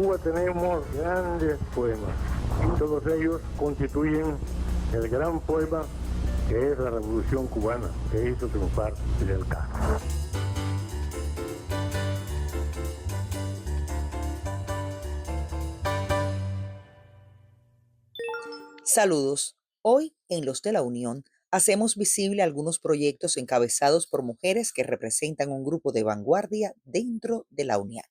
Cuba tenemos grandes poemas y todos ellos constituyen el gran poema que es la Revolución Cubana, que hizo triunfar Fidel Castro. Saludos. Hoy, en Los de la Unión, hacemos visible algunos proyectos encabezados por mujeres que representan un grupo de vanguardia dentro de la UNIAC.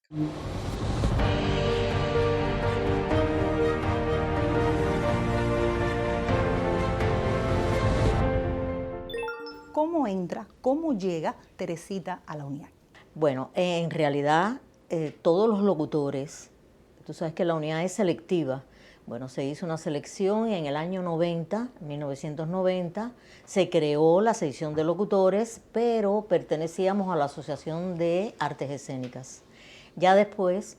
¿Cómo entra, cómo llega Teresita a la UNIAC? Bueno, en realidad todos los locutores, tú sabes que la UNIAC es selectiva. Bueno, se hizo una selección y en el año 1990, se creó la sección de locutores, pero pertenecíamos a la Asociación de Artes Escénicas. Ya después,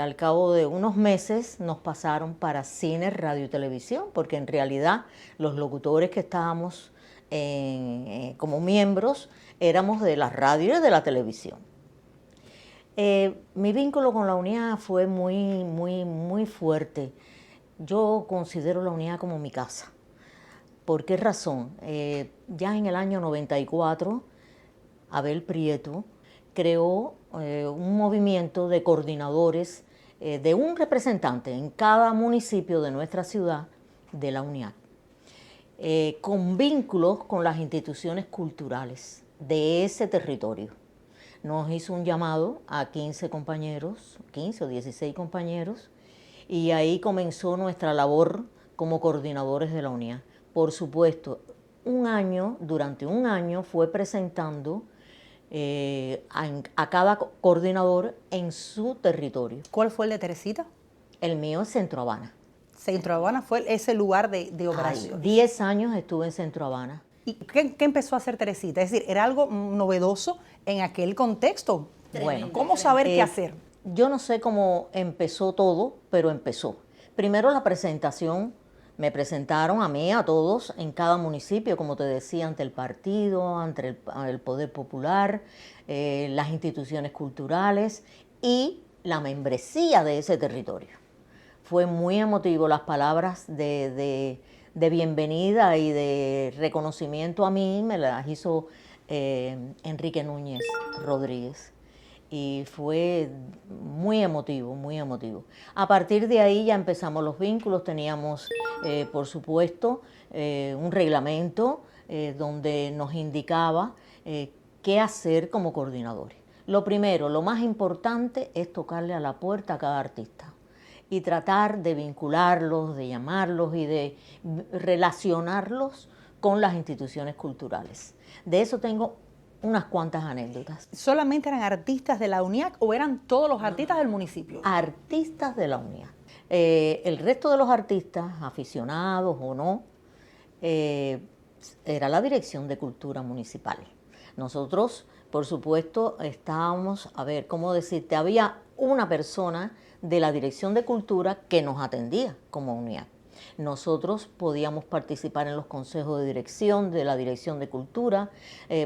al cabo de unos meses, nos pasaron para cine, radio y televisión, porque en realidad los locutores que estábamos como miembros éramos de la radio y de la televisión. Mi vínculo con la UNIAC fue muy fuerte. Yo considero la UNIAC como mi casa. ¿Por qué razón? Ya en el año 94, Abel Prieto creó un movimiento de coordinadores de un representante en cada municipio de nuestra ciudad de la UNIAC, con vínculos con las instituciones culturales de ese territorio. Nos hizo un llamado a 15 compañeros, 15 o 16 compañeros, y ahí comenzó nuestra labor como coordinadores de la UNIAC. Por supuesto, durante un año fue presentando a cada coordinador en su territorio. ¿Cuál fue el de Teresita? El mío es Centro Habana. Centro Habana fue ese lugar de operación. 10 años estuve en Centro Habana. ¿Y qué empezó a hacer Teresita? Es decir, ¿era algo novedoso en aquel contexto? Bueno, ¿cómo saber qué hacer? Yo no sé cómo empezó todo, pero empezó. Primero la presentación, me presentaron a mí, a todos, en cada municipio, como te decía, ante el partido, ante el Poder Popular, las instituciones culturales y la membresía de ese territorio. Fue muy emotivo las palabras de bienvenida y de reconocimiento a mí, me las hizo Enrique Núñez Rodríguez. Y fue muy emotivo, muy emotivo. A partir de ahí ya empezamos los vínculos, teníamos, por supuesto, un reglamento donde nos indicaba qué hacer como coordinadores. Lo primero, lo más importante es tocarle a la puerta a cada artista y tratar de vincularlos, de llamarlos y de relacionarlos con las instituciones culturales. De eso tengo unas cuantas anécdotas. ¿Solamente eran artistas de la UNIAC o eran todos los artistas del municipio? Artistas de la UNIAC. El resto de los artistas, aficionados o no, era la Dirección de Cultura Municipal. Nosotros, por supuesto, estábamos, ¿cómo decirte? Había una persona de la Dirección de Cultura que nos atendía como UNIAC. Nosotros podíamos participar en los consejos de dirección de la Dirección de Cultura,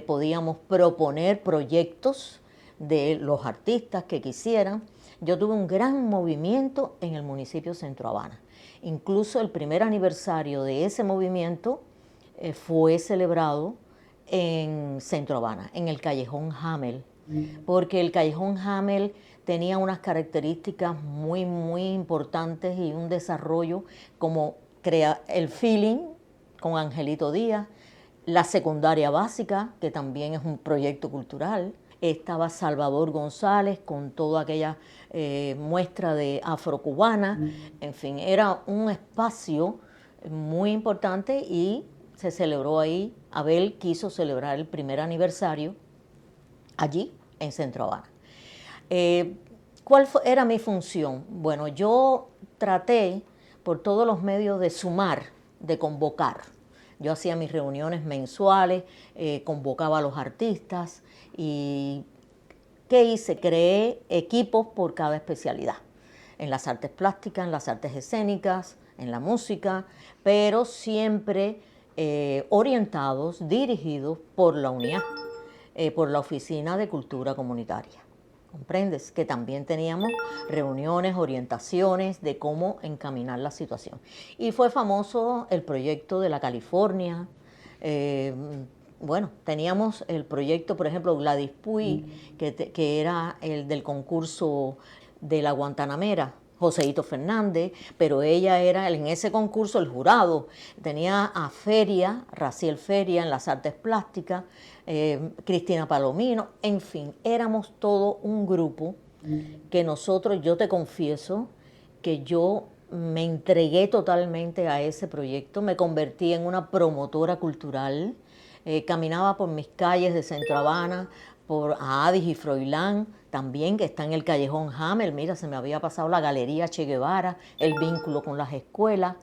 podíamos proponer proyectos de los artistas que quisieran. Yo tuve un gran movimiento en el municipio Centro Habana. Incluso el primer aniversario de ese movimiento fue celebrado en Centro Habana, en el Callejón Hamel, porque el Callejón Hamel tenía unas características muy importantes y un desarrollo como el feeling con Angelito Díaz, la secundaria básica, que también es un proyecto cultural. Estaba Salvador González con toda aquella muestra de afrocubana. En fin, era un espacio muy importante y se celebró ahí. Abel quiso celebrar el primer aniversario allí en Centro Habana. ¿Cuál era mi función? Bueno, yo traté por todos los medios de sumar, de convocar. Yo hacía mis reuniones mensuales, convocaba a los artistas y ¿qué hice? Creé equipos por cada especialidad. En las artes plásticas, en las artes escénicas, en la música, pero siempre orientados, dirigidos por la UNIAC, por la Oficina de Cultura Comunitaria. ¿comprendes? Que también teníamos reuniones, orientaciones de cómo encaminar la situación. Y fue famoso el proyecto de la California. Bueno, teníamos el proyecto, por ejemplo, Gladys Puy, que era el del concurso de la Guantanamera, Joseito Fernández, pero ella era en ese concurso el jurado. Tenía a Feria, Raciel Feria en las artes plásticas, Cristina Palomino, en fin, éramos todo un grupo que nosotros, yo te confieso que yo me entregué totalmente a ese proyecto, me convertí en una promotora cultural, caminaba por mis calles de Centro Habana, por Adis y Froilán, también que está en el Callejón Hamel, mira, se me había pasado la Galería Che Guevara, el vínculo con las escuelas,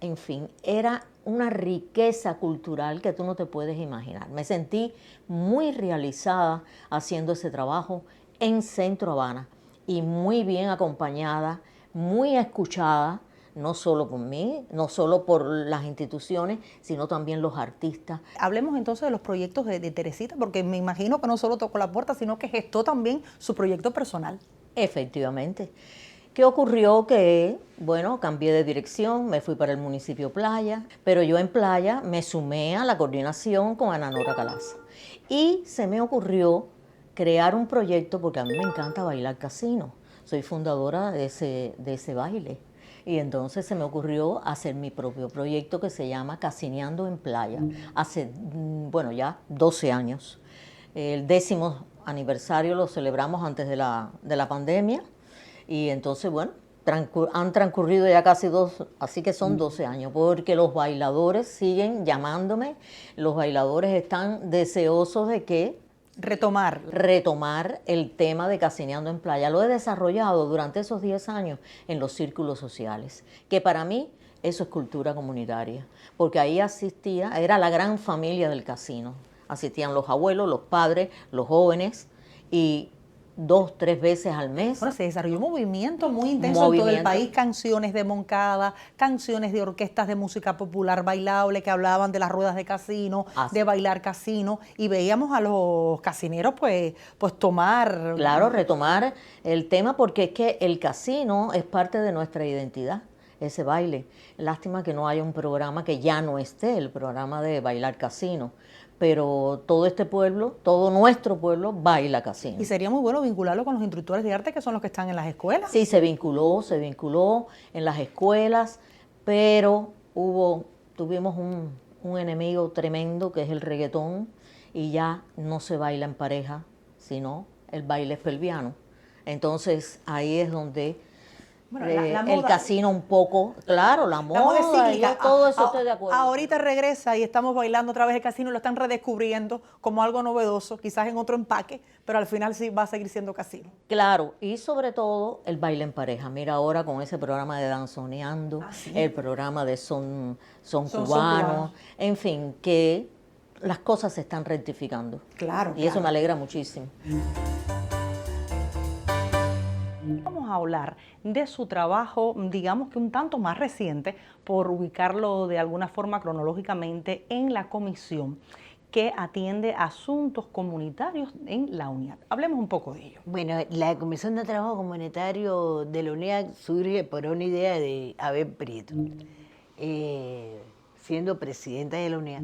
en fin, era una riqueza cultural que tú no te puedes imaginar. Me sentí muy realizada haciendo ese trabajo en Centro Habana y muy bien acompañada, muy escuchada, no solo por mí, no solo por las instituciones, sino también los artistas. Hablemos entonces de los proyectos de Teresita, porque me imagino que no solo tocó la puerta, sino que gestó también su proyecto personal. Efectivamente. ¿Qué ocurrió? Que, bueno, cambié de dirección, me fui para el municipio Playa, pero yo en Playa me sumé a la coordinación con Ana Nora Calaza. Y se me ocurrió crear un proyecto, porque a mí me encanta bailar casino. Soy fundadora de ese baile. Y entonces se me ocurrió hacer mi propio proyecto que se llama Casineando en Playa. Hace, bueno, ya 12 años. El 10º aniversario lo celebramos antes de la pandemia. Y entonces, bueno, han transcurrido ya casi así que son 12 años, porque los bailadores siguen llamándome, los bailadores están deseosos de que retomar el tema de Casineando en Playa. Lo he desarrollado durante esos 10 años en los círculos sociales, que para mí eso es cultura comunitaria, porque ahí era la gran familia del casino. Asistían los abuelos, los padres, los jóvenes, y 2, 3 veces al mes. Bueno, se desarrolló un movimiento muy intenso en todo el país, canciones de Moncada, canciones de orquestas de música popular bailable que hablaban de las ruedas de casino, de bailar casino, y veíamos a los casineros pues tomar... Claro, retomar el tema, porque es que el casino es parte de nuestra identidad, ese baile. Lástima que no haya un programa, que ya no esté el programa de bailar casino, pero todo este pueblo, todo nuestro pueblo baila casino. Y sería muy bueno vincularlo con los instructores de arte, que son los que están en las escuelas. Sí, se vinculó en las escuelas, pero tuvimos un enemigo tremendo, que es el reggaetón, y ya no se baila en pareja, sino el baile es pelviano. Entonces ahí es donde... Bueno, la moda, el casino un poco, claro, la moda es cíclica. Todo eso estoy de acuerdo. Ahorita regresa y estamos bailando otra vez el casino, lo están redescubriendo como algo novedoso, quizás en otro empaque, pero al final sí va a seguir siendo casino. Claro, y sobre todo el baile en pareja. Mira ahora con ese programa de Danzoneando, ¿sí? El programa de son cubanos, en fin, que las cosas se están rectificando. Claro. Y eso me alegra muchísimo. Vamos a hablar de su trabajo, digamos que un tanto más reciente, por ubicarlo de alguna forma cronológicamente en la comisión que atiende asuntos comunitarios en la UNIAD. Hablemos un poco de ello. Bueno, la Comisión de Trabajo Comunitario de la UNIAD surge por una idea de Abel Prieto, siendo presidenta de la UNIAD,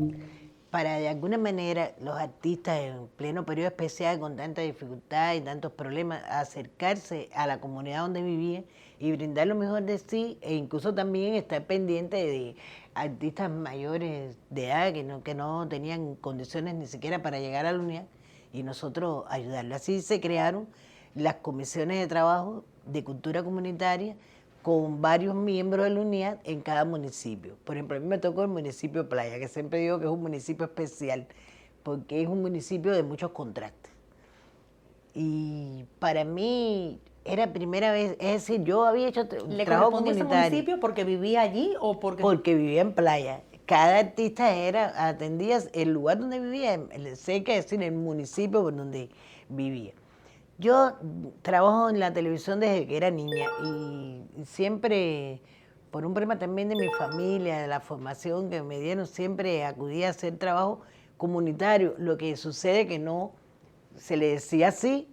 para de alguna manera los artistas en pleno periodo especial con tanta dificultad y tantos problemas acercarse a la comunidad donde vivían y brindar lo mejor de sí, e incluso también estar pendiente de artistas mayores de edad que no tenían condiciones ni siquiera para llegar a la UNIAD, y nosotros ayudarlos. Así se crearon las comisiones de trabajo de cultura comunitaria con varios miembros de la UNIAD en cada municipio. Por ejemplo, a mí me tocó el municipio Playa, que siempre digo que es un municipio especial, porque es un municipio de muchos contrastes. Y para mí era primera vez, es decir, yo había hecho trabajo comunitario. ¿Le correspondía ese municipio porque vivía allí o porque...? Porque vivía en Playa. Cada artista atendía el lugar donde vivía, cerca, es decir, el municipio por donde vivía. Yo trabajo en la televisión desde que era niña y siempre, por un problema también de mi familia, de la formación que me dieron, siempre acudí a hacer trabajo comunitario. Lo que sucede que no se le decía así,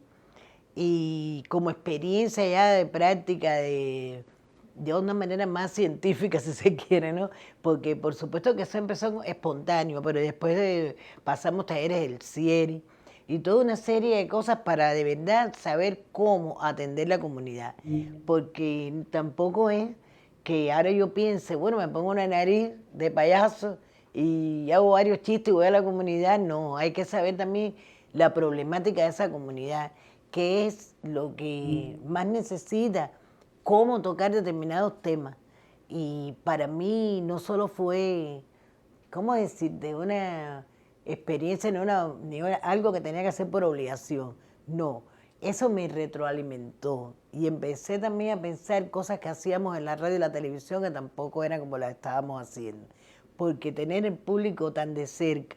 y como experiencia ya de práctica de una manera más científica, si se quiere, ¿no? Porque por supuesto que eso empezó espontáneo, pero después pasamos talleres del CIERI y toda una serie de cosas para de verdad saber cómo atender la comunidad. Porque tampoco es que ahora yo piense, bueno, me pongo una nariz de payaso y hago varios chistes y voy a la comunidad. No, hay que saber también la problemática de esa comunidad, qué es lo que más necesita, cómo tocar determinados temas. Y para mí no solo fue, ¿cómo decir?, de una experiencia, ni algo que tenía que hacer por obligación. No, eso me retroalimentó. Y empecé también a pensar cosas que hacíamos en la radio y la televisión que tampoco eran como las estábamos haciendo. Porque tener el público tan de cerca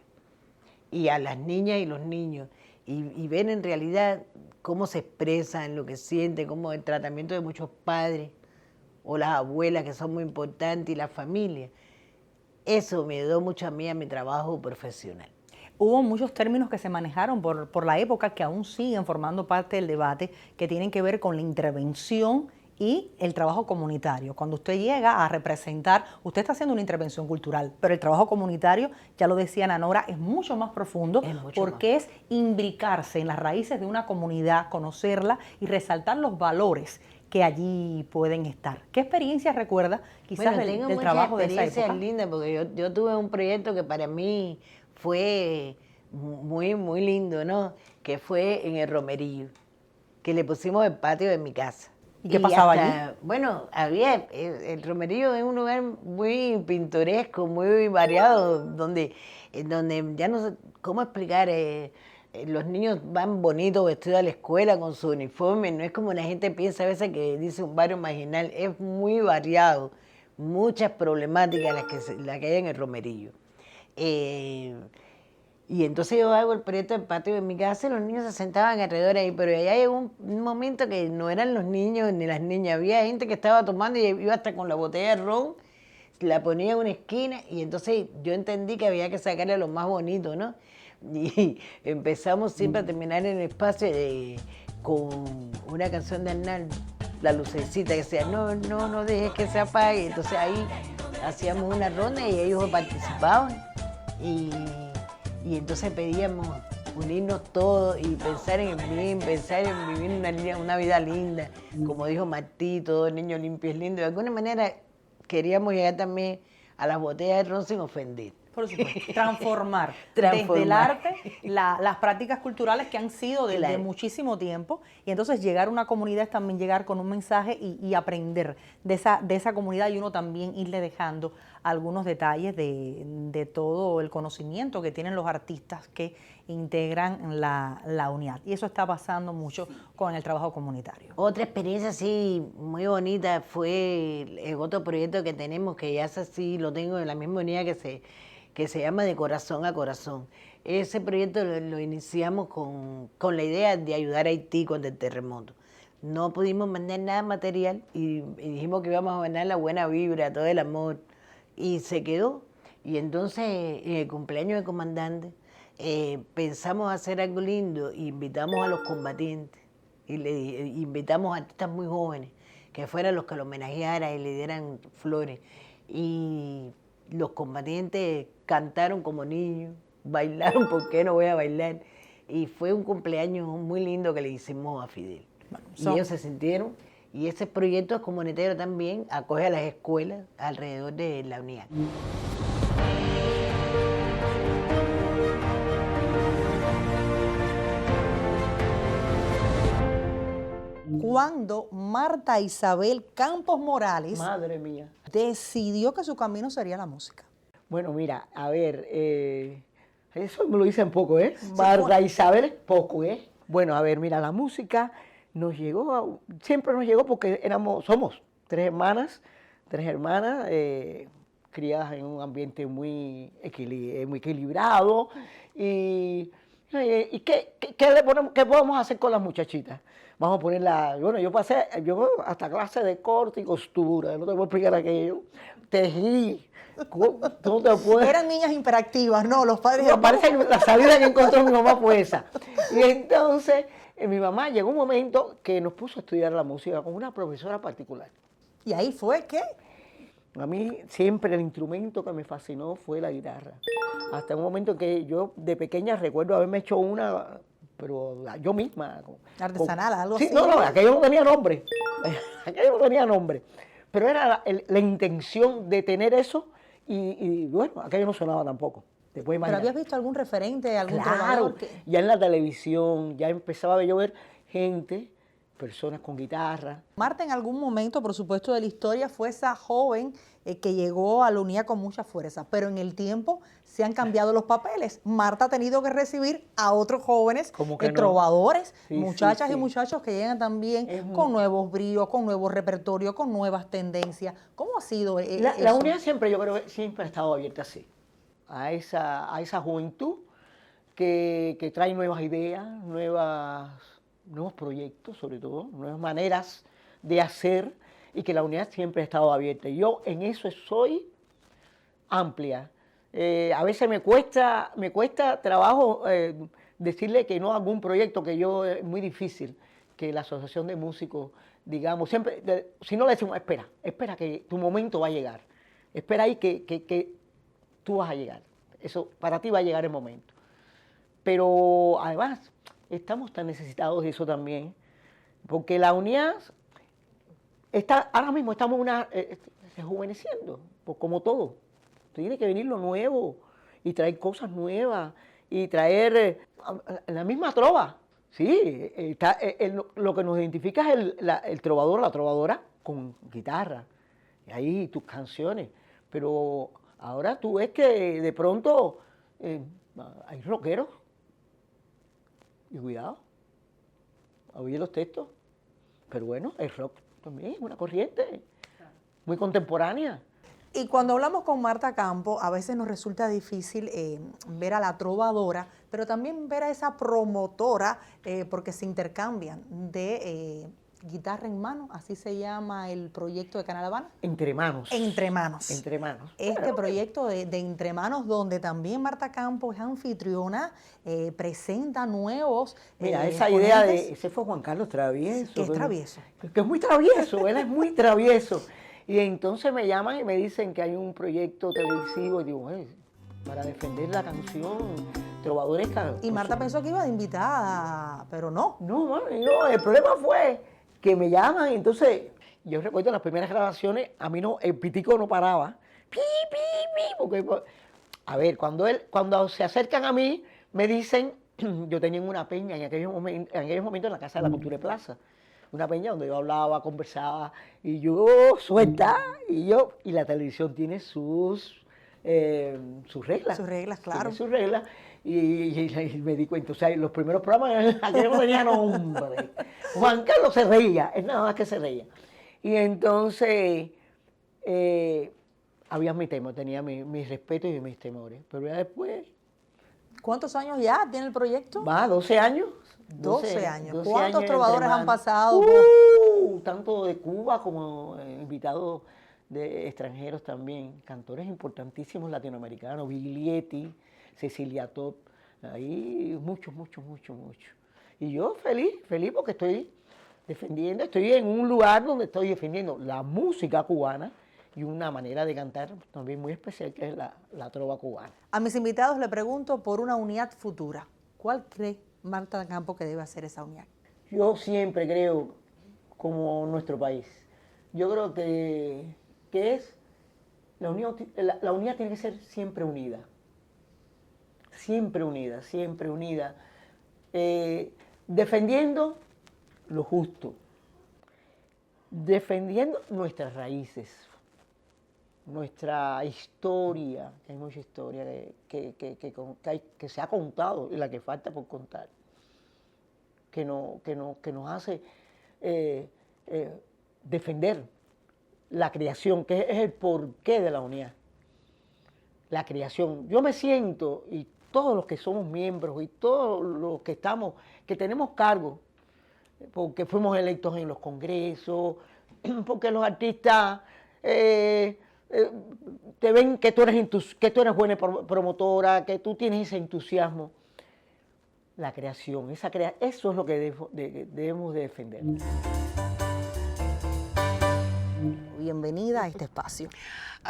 y a las niñas y los niños y ver en realidad cómo se expresan, lo que sienten, cómo el tratamiento de muchos padres o las abuelas que son muy importantes y la familia, eso me ayudó mucho a mí a mi trabajo profesional. Hubo muchos términos que se manejaron por la época que aún siguen formando parte del debate, que tienen que ver con la intervención y el trabajo comunitario. Cuando usted llega a representar, usted está haciendo una intervención cultural, pero el trabajo comunitario, ya lo decía Ana Nora, es mucho más profundo porque es imbricarse en las raíces de una comunidad, conocerla y resaltar los valores que allí pueden estar. ¿Qué experiencias recuerda quizás del trabajo de esa época? Experiencias lindas, porque yo tuve un proyecto que para mí fue muy, muy lindo, ¿no? Que fue en el Romerillo, que le pusimos el patio de mi casa. ¿Y qué pasaba allí? Bueno, el Romerillo es un lugar muy pintoresco, muy variado, donde ya no sé cómo explicar, los niños van bonitos vestidos a la escuela con su uniforme, no es como la gente piensa a veces que dice un barrio marginal, es muy variado, muchas problemáticas las que hay en el Romerillo. Y entonces yo hago el proyecto del patio de mi casa y los niños se sentaban alrededor ahí, pero allá llegó un momento que no eran los niños ni las niñas, había gente que estaba tomando y iba hasta con la botella de ron, la ponía en una esquina y entonces yo entendí que había que sacarle lo más bonito, ¿no? Y empezamos siempre a terminar en el espacio con una canción de Arnaldo, La Lucecita, que decía, no dejes que se apague. Entonces ahí hacíamos una ronda y ellos participaban. Y entonces pedíamos unirnos todos y pensar en el bien, pensar en vivir una vida linda. Como dijo Martí, todo niño limpio es lindo. De alguna manera queríamos llegar también a las botellas de ron sin ofender. Por supuesto, transformar desde el arte las prácticas culturales que han sido desde muchísimo tiempo, y entonces llegar a una comunidad es también llegar con un mensaje y aprender de esa comunidad, y uno también irle dejando algunos detalles de todo el conocimiento que tienen los artistas que integran la unidad, y eso está pasando mucho con el trabajo comunitario. Otra experiencia así muy bonita fue el otro proyecto que tenemos, que ya es así, lo tengo en la misma unidad que se llama De Corazón a Corazón. Ese proyecto lo iniciamos con la idea de ayudar a Haití con el terremoto. No pudimos mandar nada material y dijimos que íbamos a mandar la buena vibra, todo el amor, y se quedó. Y entonces, en el cumpleaños del comandante, pensamos hacer algo lindo, e invitamos a los combatientes, y invitamos a artistas muy jóvenes, que fueran los que lo homenajearan y le dieran flores. Y los combatientes cantaron como niños, bailaron, ¿por qué no voy a bailar? Y fue un cumpleaños muy lindo que le hicimos a Fidel. Y ellos se sintieron, y ese proyecto es comunitario también, acoge a las escuelas alrededor de la unidad. Cuando Marta Isabel Campos Morales, madre mía, decidió que su camino sería la música. Bueno, mira, a ver, eso me lo dicen poco, ¿eh? Marta Isabel, poco, ¿eh? Bueno, a ver, mira, la música nos llegó, siempre nos llegó porque somos tres hermanas, criadas en un ambiente muy equilibrado. ¿Y qué podemos hacer con las muchachitas? Vamos a ponerla, bueno, yo pasé hasta clase de corte y costura, no te voy a explicar aquello, tejí. ¿Cómo te puedes? Eran niñas hiperactivas, ¿no? Los padres... No, parece que la salida que encontró mi mamá fue esa. Y entonces mi mamá llegó un momento que nos puso a estudiar la música con una profesora particular. Y ahí fue que A mí siempre el instrumento que me fascinó fue la guitarra. Hasta un momento que yo de pequeña recuerdo haberme hecho una, pero yo misma. artesanal, algo Sí, así. no, aquello no tenía nombre. Aquello no tenía nombre. Pero era la intención de tener eso y bueno, aquello no sonaba tampoco. Te puedes ¿Pero imaginar. habías visto algún referente, algún Claro, trovador que... ya en la televisión, ya empezaba a ver gente, personas con guitarra. Marta en algún momento, por supuesto, de la historia fue esa joven que llegó a la UNIA con mucha fuerza, pero en el tiempo se han cambiado los papeles. Marta ha tenido que recibir a otros jóvenes ¿Cómo que no? trovadores, Sí, muchachas sí, y sí. muchachos que llegan también Es con nuevos bríos, con nuevos repertorios, con nuevas tendencias. ¿Cómo ha sido La eso? unidad siempre, yo creo que siempre ha estado abierta así, a esa juventud que trae nuevas ideas, nuevos proyectos, sobre todo, nuevas maneras de hacer, y que la unidad siempre ha estado abierta. Y yo en eso soy amplia. A veces me cuesta trabajo decirle que no a algún proyecto que yo, es muy difícil, que la asociación de músicos, digamos, siempre, si no le decimos, espera que tu momento va a llegar, espera ahí que tú vas a llegar, eso, para ti va a llegar el momento. Pero además, estamos tan necesitados de eso también, porque la unidad ahora mismo estamos rejuveneciendo, pues como todo. Tiene que venir lo nuevo y traer cosas nuevas y traer la misma trova. Sí, lo que nos identifica es el trovador, la trovadora con guitarra. Y ahí tus canciones. Pero ahora tú ves que de pronto hay rockeros. Y cuidado, oye los textos. Pero bueno, el rock también es una corriente muy contemporánea. Y cuando hablamos con Marta Campo, a veces nos resulta difícil ver a la trovadora, pero también ver a esa promotora, porque se intercambian de guitarra en mano, así se llama el proyecto de Canal Habana. Entre manos. Entre manos. Entre manos. Este Bueno, proyecto de Entre Manos, donde también Marta Campo es anfitriona, presenta nuevos mira, esa idea ponentes. ese fue Juan Carlos Travieso. Que es travieso. Que es muy travieso, él es muy travieso. Y entonces me llaman y me dicen que hay un proyecto televisivo y digo, para defender la canción trovadoresca. Y Marta pensó que iba de invitada, pero no. No, bueno, el problema fue que me llaman y entonces, yo recuerdo en las primeras grabaciones, a mí el pitico no paraba. Pi, pi, pi, porque, a ver, cuando se acercan a mí, me dicen, yo tenía una peña en aquellos momentos en la Casa de la Cultura de Plaza. Una peña donde yo hablaba, conversaba, y yo suelta, y la televisión tiene sus reglas. Sus reglas, claro. Tiene sus reglas, y me di cuenta, o sea, los primeros programas, aquellos no tenían nombre. Juan Carlos se reía, es nada más que se reía. Y entonces, había mi temor, tenía mis respetos y mis temores, pero ya después... ¿Cuántos años ya tiene el proyecto? Va, 12 años. 12 años. 12 ¿Cuántos años trovadores entre han manos. pasado? Tanto de Cuba como invitados de extranjeros también. Cantores importantísimos latinoamericanos, Biglietti, Cecilia Top. Ahí muchos. Y yo feliz porque estoy en un lugar donde estoy defendiendo la música cubana y una manera de cantar también muy especial, que es la trova cubana. A mis invitados le pregunto por una unidad futura. ¿Cuál cree Marta Campo que debe hacer esa unidad? Yo siempre creo, como nuestro país, yo creo que la unidad tiene que ser siempre unida. Siempre unida. Defendiendo lo justo. Defendiendo nuestras raíces. Nuestra historia, que hay mucha historia que se ha contado y la que falta por contar, que nos hace defender la creación, que es el porqué de la unidad. La creación. Yo me siento, y todos los que somos miembros, y todos los que tenemos cargos, porque fuimos electos en los congresos, porque los artistas... te ven que tú eres buena promotora, que tú tienes ese entusiasmo. la creación. Eso es lo que debemos de defender. Bienvenida a este espacio.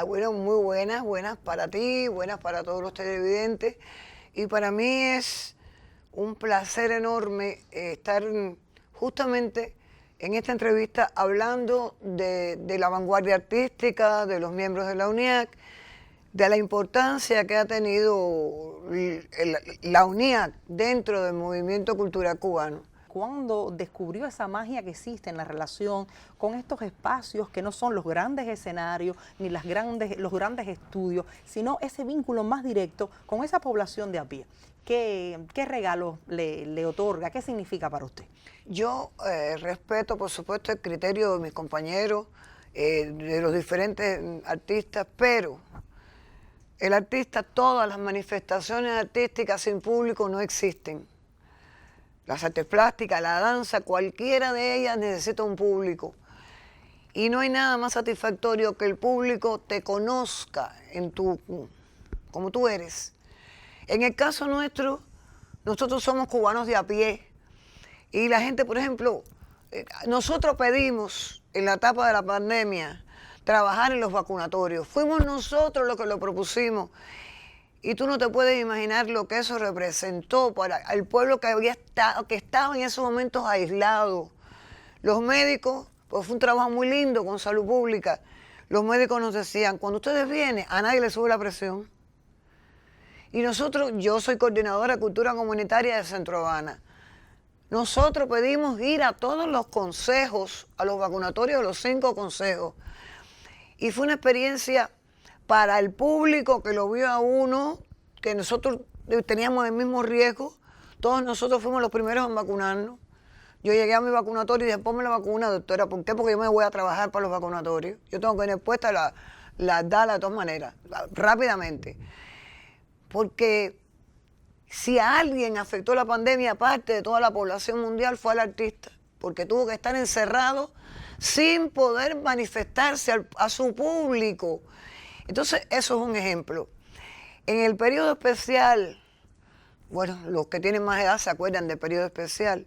Bueno, muy buenas para ti, buenas para todos los televidentes. Y para mí es un placer enorme estar justamente en esta entrevista hablando de la vanguardia artística, de los miembros de la UNIAC, de la importancia que ha tenido la UNIAC dentro del movimiento cultural cubano. Cuando descubrió esa magia que existe en la relación con estos espacios que no son los grandes escenarios ni los grandes estudios, sino ese vínculo más directo con esa población de a pie. ¿Qué regalo le otorga? ¿Qué significa para usted? Yo respeto, por supuesto, el criterio de mis compañeros, de los diferentes artistas, pero el artista, todas las manifestaciones artísticas sin público no existen. Las artes plásticas, la danza, cualquiera de ellas necesita un público. Y no hay nada más satisfactorio que el público te conozca como tú eres. En el caso nuestro, nosotros somos cubanos de a pie. Y la gente, por ejemplo, nosotros pedimos en la etapa de la pandemia trabajar en los vacunatorios. Fuimos nosotros los que lo propusimos. Y tú no te puedes imaginar lo que eso representó para el pueblo que estaba en esos momentos aislado. Los médicos, pues fue un trabajo muy lindo con salud pública. Los médicos nos decían, cuando ustedes vienen, a nadie le sube la presión. Y nosotros, yo soy coordinadora de cultura comunitaria de Centro Habana. Nosotros pedimos ir a todos los consejos, a los vacunatorios de los 5 consejos. Y fue una experiencia para el público que lo vio a uno, que nosotros teníamos el mismo riesgo. Todos nosotros fuimos los primeros en vacunarnos. Yo llegué a mi vacunatorio y dije, ponme la vacuna, doctora. ¿Por qué? Porque yo me voy a trabajar para los vacunatorios. Yo tengo que tener puesta la DALA de todas maneras, rápidamente. Porque si a alguien afectó la pandemia, aparte de toda la población mundial, fue al artista. Porque tuvo que estar encerrado sin poder manifestarse a su público. Entonces, eso es un ejemplo. En el periodo especial, bueno, los que tienen más edad se acuerdan del periodo especial.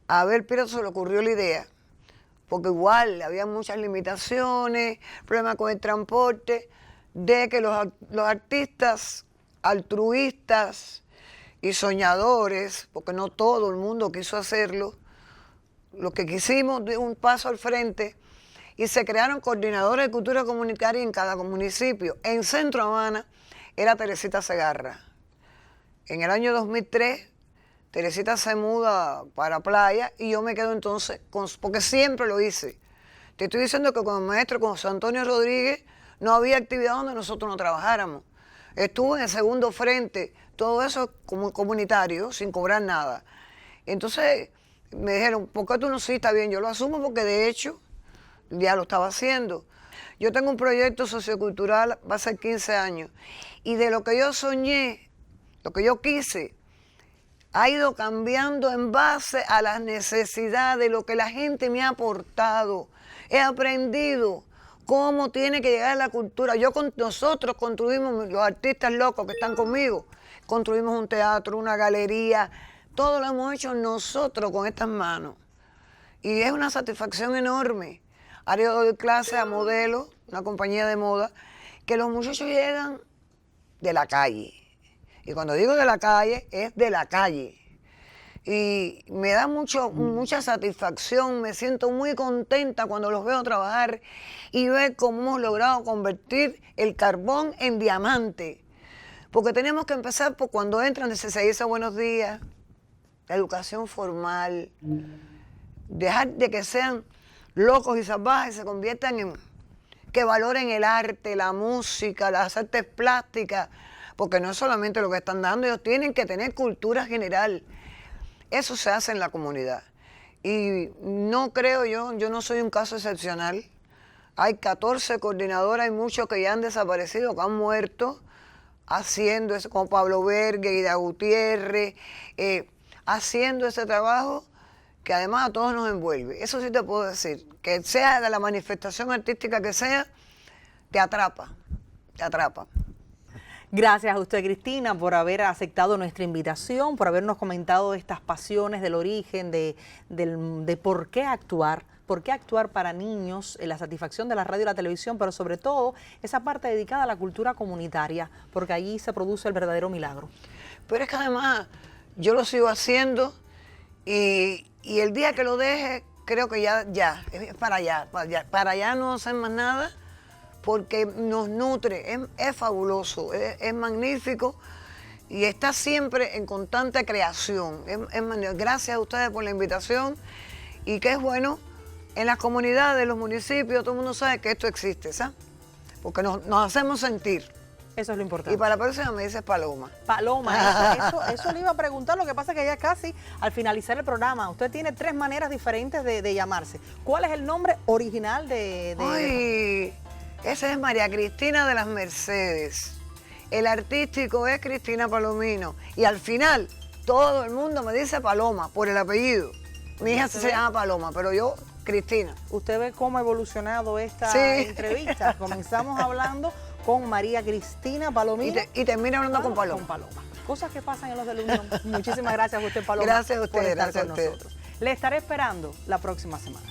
A Abel Prieto se le ocurrió la idea, porque igual había muchas limitaciones, problemas con el transporte, de que los artistas altruistas y soñadores, porque no todo el mundo quiso hacerlo, los que quisimos de un paso al frente, y se crearon coordinadores de cultura comunitaria en cada municipio. En Centro Habana era Teresita Segarra. En el año 2003, Teresita se muda para Playa y yo me quedo entonces, porque siempre lo hice. Te estoy diciendo que con el maestro, con José Antonio Rodríguez, no había actividad donde nosotros no trabajáramos. Estuve en el segundo frente, todo eso como comunitario, sin cobrar nada. Entonces me dijeron, ¿por qué tú no? Sí, está bien, yo lo asumo porque de hecho ya lo estaba haciendo. Yo tengo un proyecto sociocultural, va a ser 15 años, y de lo que yo soñé, lo que yo quise, ha ido cambiando en base a las necesidades de lo que la gente me ha aportado. He aprendido cómo tiene que llegar la cultura. Nosotros construimos, los artistas locos que están conmigo, construimos un teatro, una galería, todo lo hemos hecho nosotros con estas manos. Y es una satisfacción enorme. Ahora yo doy clases a modelos, una compañía de moda, que los muchachos llegan de la calle. Y cuando digo de la calle, es de la calle. Y me da mucha satisfacción, me siento muy contenta cuando los veo trabajar y ver cómo hemos logrado convertir el carbón en diamante. Porque tenemos que empezar por cuando entran, se dice buenos días, la educación formal, dejar de que sean locos y salvajes, se conviertan en que valoren el arte, la música, las artes plásticas, porque no es solamente lo que están dando, ellos tienen que tener cultura general. Eso se hace en la comunidad. Y no creo yo no soy un caso excepcional. Hay 14 coordinadoras, hay muchos que ya han desaparecido, que han muerto, haciendo eso, como Pablo Vergue, Ida Gutiérrez, haciendo ese trabajo que además a todos nos envuelve. Eso sí te puedo decir, que sea de la manifestación artística que sea, te atrapa, te atrapa. Gracias a usted, Cristina, por haber aceptado nuestra invitación, por habernos comentado estas pasiones del origen, de por qué actuar para niños, la satisfacción de la radio y la televisión, pero sobre todo esa parte dedicada a la cultura comunitaria, porque allí se produce el verdadero milagro. Pero es que además yo lo sigo haciendo y el día que lo deje, creo que ya, es para allá no hacer más nada, porque nos nutre, es fabuloso, es magnífico y está siempre en constante creación. Gracias a ustedes por la invitación y que es bueno, en las comunidades, en los municipios, todo el mundo sabe que esto existe, ¿sabes? Porque nos hacemos sentir. Eso es lo importante. Y para la próxima me dices Paloma. Paloma, eso le iba a preguntar, lo que pasa es que ya casi al finalizar el programa, usted tiene 3 maneras diferentes de llamarse. ¿Cuál es el nombre original de...? Ay, esa es María Cristina de las Mercedes. El artístico es Cristina Palomino. Y al final, todo el mundo me dice Paloma, por el apellido. Mi hija se llama Paloma, pero yo, Cristina. Usted ve cómo ha evolucionado esta Sí. entrevista. Comenzamos hablando con María Cristina Palomino. Y termina hablando con Paloma. Con Paloma. Cosas que pasan en los de la Unión. Muchísimas gracias a usted, Paloma. Gracias a por usted, estar gracias con a usted. nosotros. Le estaré esperando la próxima semana.